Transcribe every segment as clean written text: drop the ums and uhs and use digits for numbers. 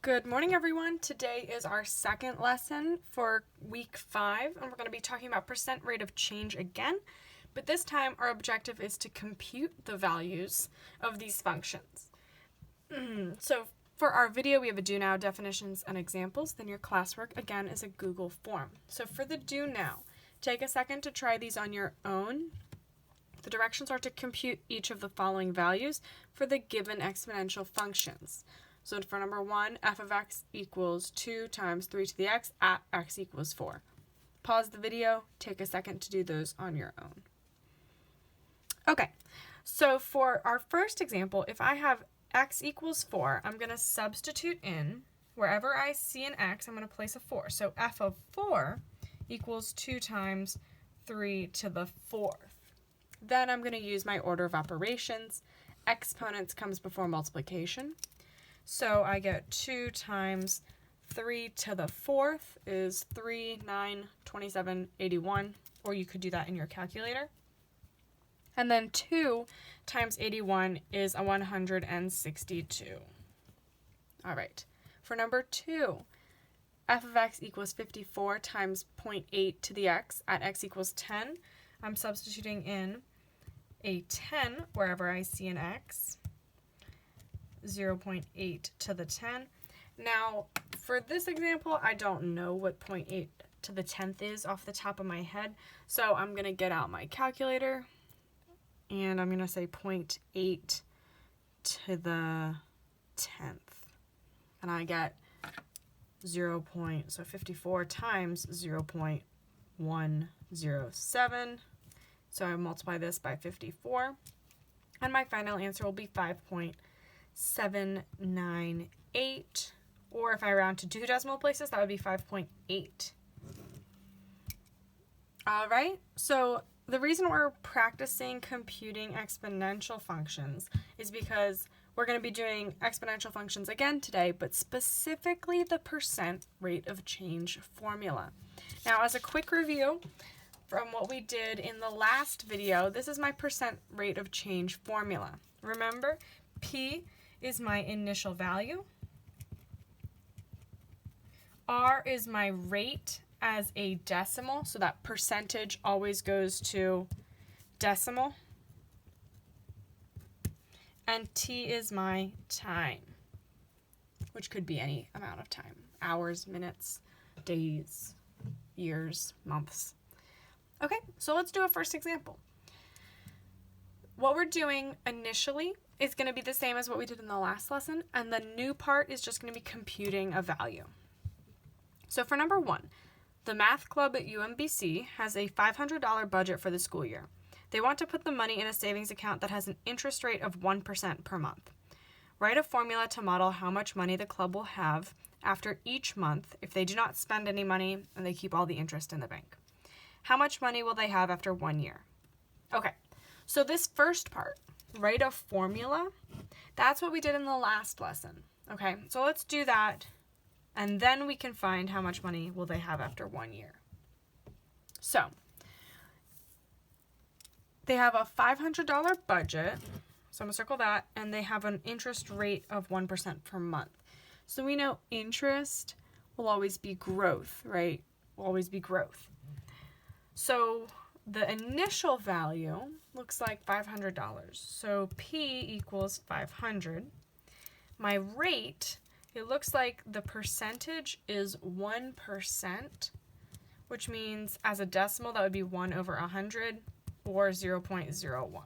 Good morning, everyone. Today is our second lesson for week 5, and we're going to be talking about percent rate of change again, but this time our objective is to compute the values of these functions. So for our video, we have a do now, definitions, and examples. Then your classwork, again, is a Google form. So for the do now, take a second to try these on your own. The directions are to compute each of the following values for the given exponential functions. So for number 1, f of x equals 2 times 3 to the x at x equals 4. Pause the video, take a second to do those on your own. Okay, so for our first example, if I have x equals 4, I'm going to substitute in, wherever I see an x, I'm going to place a 4. So f of 4 equals 2 times 3 to the 4th. Then I'm going to use my order of operations. Exponents comes before multiplication. So I get 2 times 3 to the 4th is 3, 9, 27, 81, or you could do that in your calculator. And then 2 times 81 is 162. All right, for number 2, f of x equals 54 times 0.8 to the x at x equals 10. I'm substituting in a 10 wherever I see an x. 0.8 to the 10. Now, for this example, I don't know what 0.8 to the 10th is off the top of my head, so I'm going to get out my calculator, and I'm going to say 0.8 to the 10th, and I get 54 times 0.107, so I multiply this by 54, and my final answer will be 5.798, or if I round to 2 decimal places, that would be 5.8. All right, so the reason we're practicing computing exponential functions is because we're going to be doing exponential functions again today, but specifically the percent rate of change formula. Now, as a quick review from what we did in the last video, this is my percent rate of change formula. Remember, P is my initial value. R is my rate as a decimal, so that percentage always goes to decimal. And T is my time, which could be any amount of time. Hours, minutes, days, years, months. Okay, so let's do a first example. What we're doing initially is going to be the same as what we did in the last lesson, and the new part is just going to be computing a value. So for number 1, the math club at UMBC has a $500 budget for the school year. They want to put the money in a savings account that has an interest rate of 1% per month. Write a formula to model how much money the club will have after each month if they do not spend any money and they keep all the interest in the bank. How much money will they have after 1 year? Okay, so this first part, write a formula, that's what we did in the last lesson. Okay, so let's do that, and then we can find how much money will they have after 1 year. So, they have a $500 budget, so I'm going to circle that, and they have an interest rate of 1% per month. So we know interest will always be growth, right? Will always be growth. So the initial value looks like $500. So P equals 500. My rate, it looks like the percentage is 1%, which means as a decimal that would be 1 over 100 or 0.01.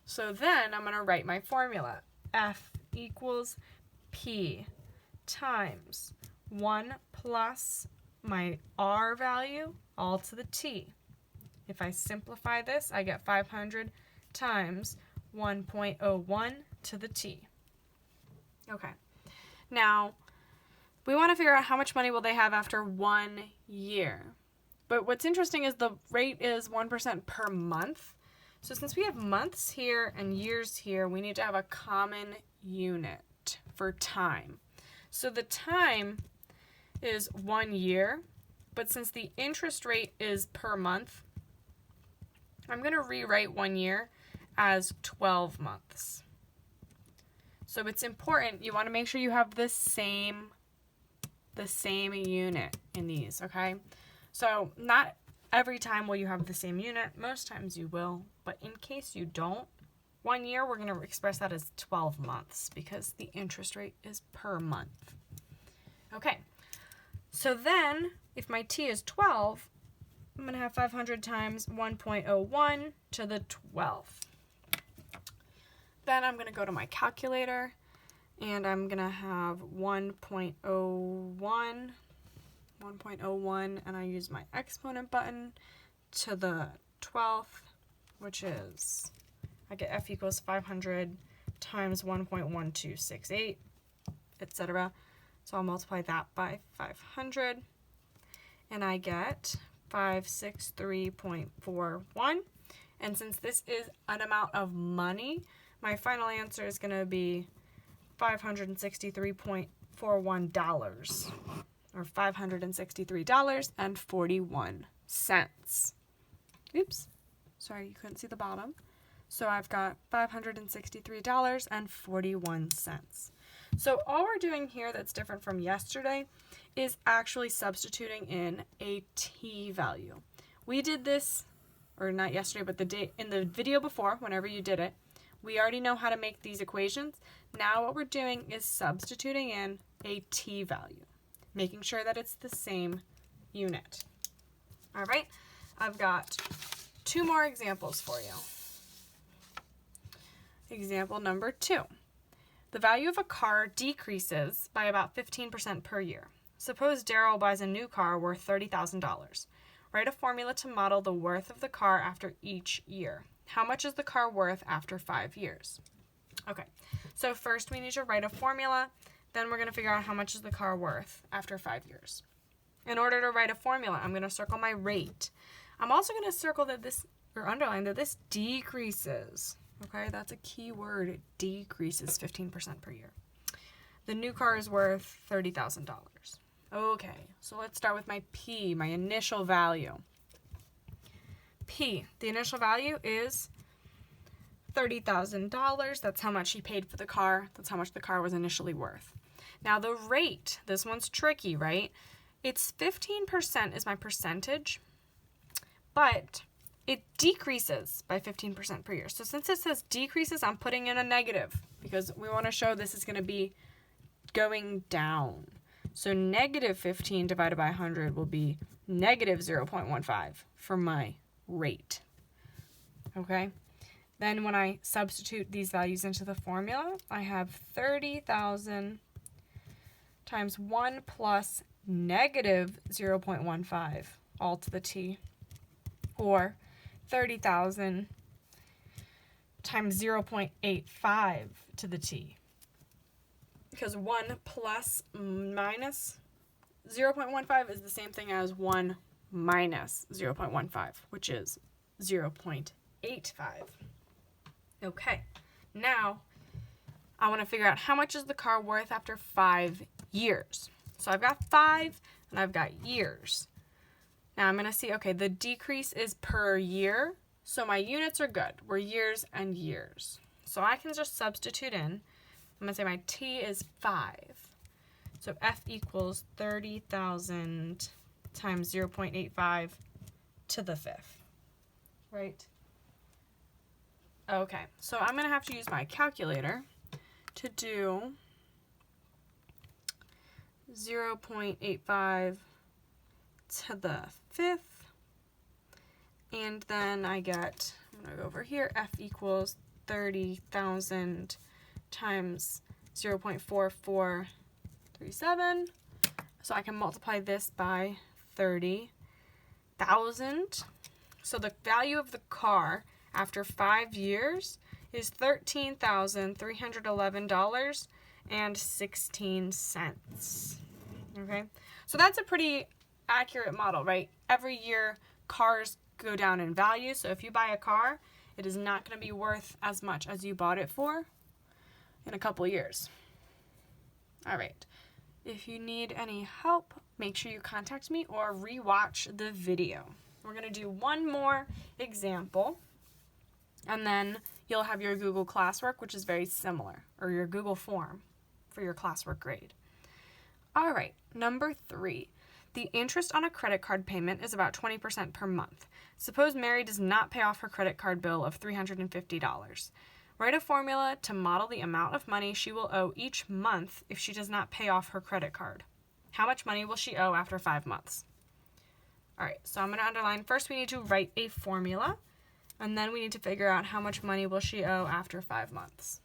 So then I'm going to write my formula. F equals P times 1 plus my R value, all to the T. If I simplify this, I get 500 times 1.01 to the T. Okay, now we want to figure out how much money will they have after 1 year. But what's interesting is the rate is 1% per month. So since we have months here and years here, we need to have a common unit for time. So the time is 1 year, but since the interest rate is per month, I'm going to rewrite 1 year as 12 months. So it's important, you want to make sure you have the same unit in these, okay? So not every time will you have the same unit. Most times you will, but in case you don't, 1 year, we're going to express that as 12 months because the interest rate is per month. Okay, so then if my t is 12, I'm going to have 500 times 1.01 to the 12th. Then I'm going to go to my calculator, and I'm going to have 1.01, and I use my exponent button to the 12th, which is, I get f equals 500 times 1.1268, etc. So I'll multiply that by 500, and I get 563.41. And since this is an amount of money, my final answer is going to be $563.41, or $563.41. Oops, sorry, you couldn't see the bottom. So I've got $563.41. So all we're doing here that's different from yesterday is actually substituting in a t value. We did this, or not yesterday, but the day in the video before, whenever you did it, we already know how to make these equations. Now what we're doing is substituting in a t value, making sure that it's the same unit. All right, I've got 2 more examples for you. Example number 2. The value of a car decreases by about 15% per year. Suppose Daryl buys a new car worth $30,000. Write a formula to model the worth of the car after each year. How much is the car worth after 5 years? Okay, so first we need to write a formula, then we're going to figure out how much is the car worth after 5 years. In order to write a formula, I'm going to circle my rate. I'm also going to circle that this, or underline that this decreases. Okay, that's a key word. It decreases 15% per year. The new car is worth $30,000. Okay, so let's start with my P, my initial value. P, the initial value is $30,000. That's how much he paid for the car. That's how much the car was initially worth. Now the rate, this one's tricky, right? It's 15% is my percentage, but it decreases by 15% per year. So since it says decreases, I'm putting in a negative because we want to show this is going to be going down. So negative 15 divided by 100 will be negative 0.15 for my rate. Okay? Then when I substitute these values into the formula, I have 30,000 times 1 plus negative 0.15 all to the t, or 30,000 times 0.85 to the t. Because 1 plus minus 0.15 is the same thing as 1 minus 0.15, which is 0.85. Okay, now I want to figure out how much is the car worth after 5 years. So I've got 5 and I've got years. Now I'm going to see, okay, the decrease is per year, so my units are good. We're years and years. So I can just substitute in. I'm going to say my t is 5. So F equals 30,000 times 0.85 to the 5th, right? Okay, so I'm going to have to use my calculator to do 0.85 to the 5th, and then I get, I'm going to go over here, F equals 30,000 times 0.4437, so I can multiply this by 30,000. So the value of the car after 5 years is $13,311.16. Okay, so that's a pretty accurate model, right? Every year cars go down in value, so if you buy a car, it is not going to be worth as much as you bought it for in a couple years. All right, if you need any help, make sure you contact me or rewatch the video. We're going to do one more example, And then you'll have your Google classwork, which is very similar, or your Google form for your classwork grade. All right, number 3. The interest on a credit card payment is about 20% per month. Suppose Mary does not pay off her credit card bill of $350. Write a formula to model the amount of money she will owe each month if she does not pay off her credit card. How much money will she owe after 5 months? All right, so I'm going to underline. First, we need to write a formula, and then we need to figure out how much money will she owe after 5 months.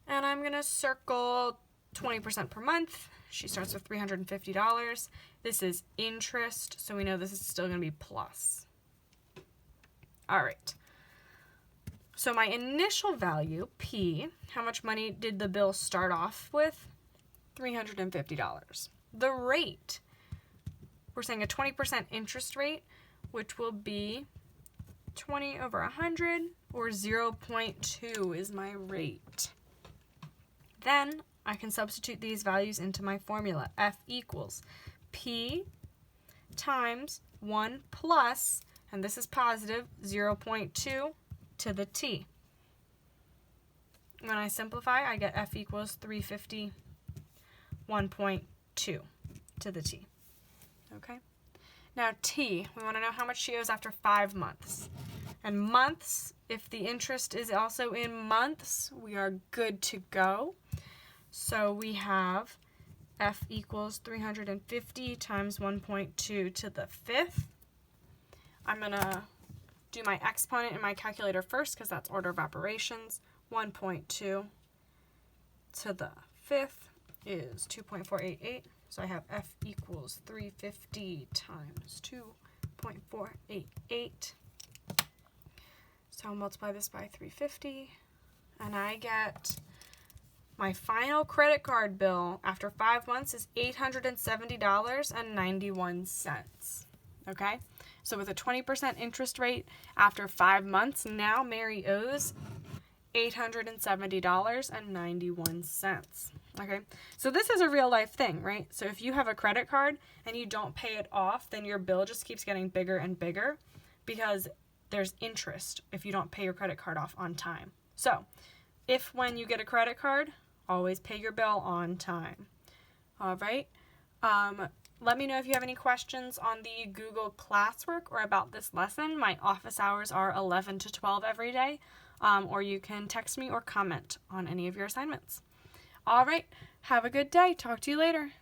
And I'm going to circle 20% per month. She starts with $350. This is interest, so we know this is still going to be plus. All right. So my initial value, P, how much money did the bill start off with? $350. The rate, we're saying a 20% interest rate, which will be 20 over 100, or 0.2 is my rate. Then I can substitute these values into my formula. F equals P times 1 plus, and this is positive, 0.2 to the T. When I simplify, I get F equals 350, 1.2 to the T. Okay? Now T, we want to know how much she owes after 5 months. And months, if the interest is also in months, we are good to go. So we have F equals 350 times 1.2 to the 5th. I'm going to do my exponent in my calculator first because that's order of operations. 1.2 to the 5th is 2.488. So I have F equals 350 times 2.488. So I'll multiply this by 350, and I get my final credit card bill after 5 months is $870.91. Okay? So with a 20% interest rate after 5 months, now Mary owes $870.91. Okay? So this is a real life thing, right? So if you have a credit card and you don't pay it off, then your bill just keeps getting bigger and bigger because there's interest if you don't pay your credit card off on time. So if when you get a credit card, always pay your bill on time. All right? Let me know if you have any questions on the Google classwork or about this lesson. My office hours are 11 to 12 every day, or you can text me or comment on any of your assignments. All right, have a good day. Talk to you later.